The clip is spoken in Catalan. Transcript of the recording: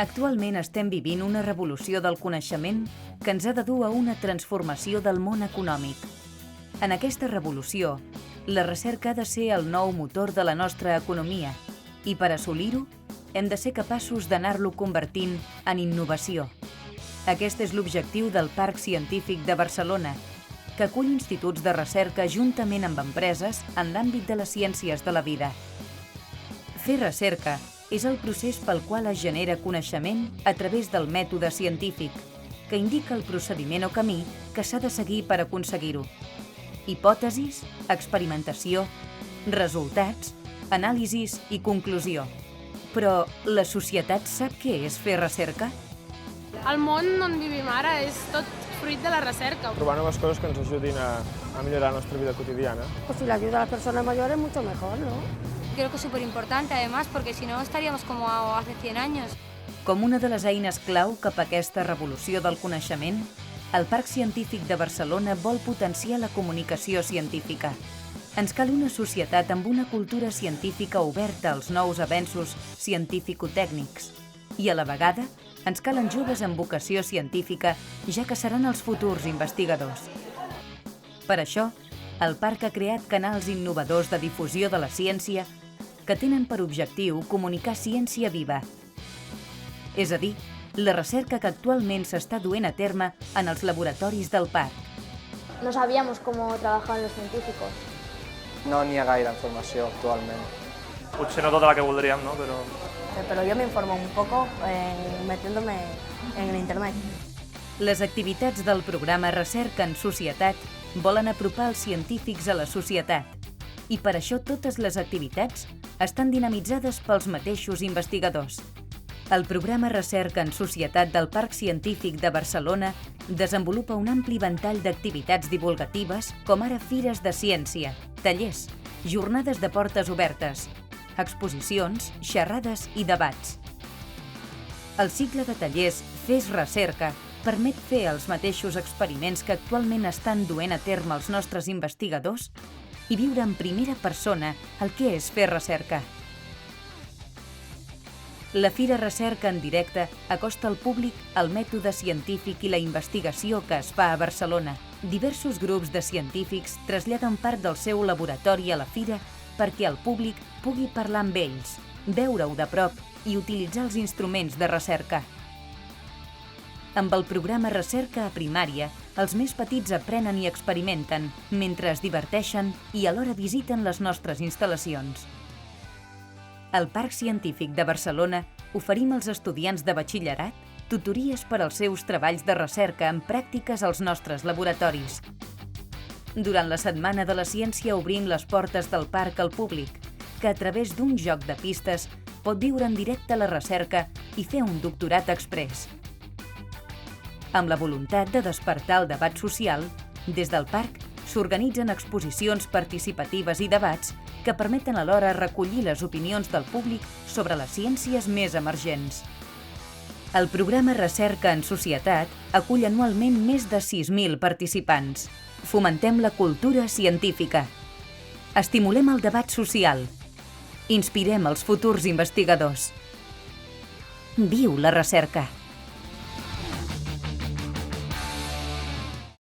Actualment estem vivint una revolució del coneixement que ens ha de dur a una transformació del món econòmic. En aquesta revolució, la recerca ha de ser el nou motor de la nostra economia i per assolir-ho hem de ser capaços d'anar-lo convertint en innovació. Aquest és l'objectiu del Parc Científic de Barcelona, que acull instituts de recerca juntament amb empreses en l'àmbit de les ciències de la vida. Fer recerca és el procés pel qual es genera coneixement a través del mètode científic, que indica el procediment o camí que s'ha de seguir per aconseguir-ho. Hipòtesis, experimentació, resultats, anàlisis i conclusió. Però la societat sap què és fer recerca? El món on vivim ara és tot fruit de la recerca. Trobar noves coses que ens ajudin a millorar la nostra vida quotidiana. Pues si le ayuda a las personas mayores, mucho mejor, ¿no? Creo que es súper importante, además, porque si no estaríamos como hace 100 años. Com una de les eines clau cap a aquesta revolució del coneixement, el Parc Científic de Barcelona vol potenciar la comunicació científica. Ens cal una societat amb una cultura científica oberta als nous avenços científico-tècnics. I a la vegada, ens calen joves amb vocació científica, ja que seran els futurs investigadors. Per això, el parc ha creat canals innovadors de difusió de la ciència que tenen per objectiu comunicar ciència viva. És a dir, la recerca que actualment s'està duent a terme en els laboratoris del parc. No sabíamos cómo trabajaban los científicos. No n'hi ha gaire informació actualment. Potser no tota la que voldríem, no? Pero yo me informo un poco metiéndome en el internet. Les activitats del programa Recerca en Societat volen apropar els científics a la societat. I per això totes les activitats estan dinamitzades pels mateixos investigadors. El programa Recerca en Societat del Parc Científic de Barcelona desenvolupa un ampli ventall d'activitats divulgatives com ara fires de ciència, tallers, jornades de portes obertes, exposicions, xerrades i debats. El cicle de tallers Fes Recerca permet fer els mateixos experiments que actualment estan duent a terme els nostres investigadors i viure en primera persona el que és fer recerca. La Fira Recerca en directe acosta al públic el mètode científic i la investigació que es fa a Barcelona. Diversos grups de científics traslladen part del seu laboratori a la fira perquè el públic pugui parlar amb ells, veure-ho de prop i utilitzar els instruments de recerca. Amb el programa Recerca a Primària, els més petits aprenen i experimenten, mentre es diverteixen i alhora visiten les nostres instal·lacions. Al Parc Científic de Barcelona oferim als estudiants de batxillerat tutories per als seus treballs de recerca en pràctiques als nostres laboratoris. Durant la Setmana de la Ciència obrim les portes del parc al públic, que a través d'un joc de pistes pot viure en directe la recerca i fer un doctorat exprés. Amb la voluntat de despertar el debat social, des del parc s'organitzen exposicions participatives i debats que permeten alhora recollir les opinions del públic sobre les ciències més emergents. El programa Recerca en Societat acull anualment més de 6.000 participants. Fomentem la cultura científica. Estimulem el debat social. Inspirem els futurs investigadors. Viu la recerca!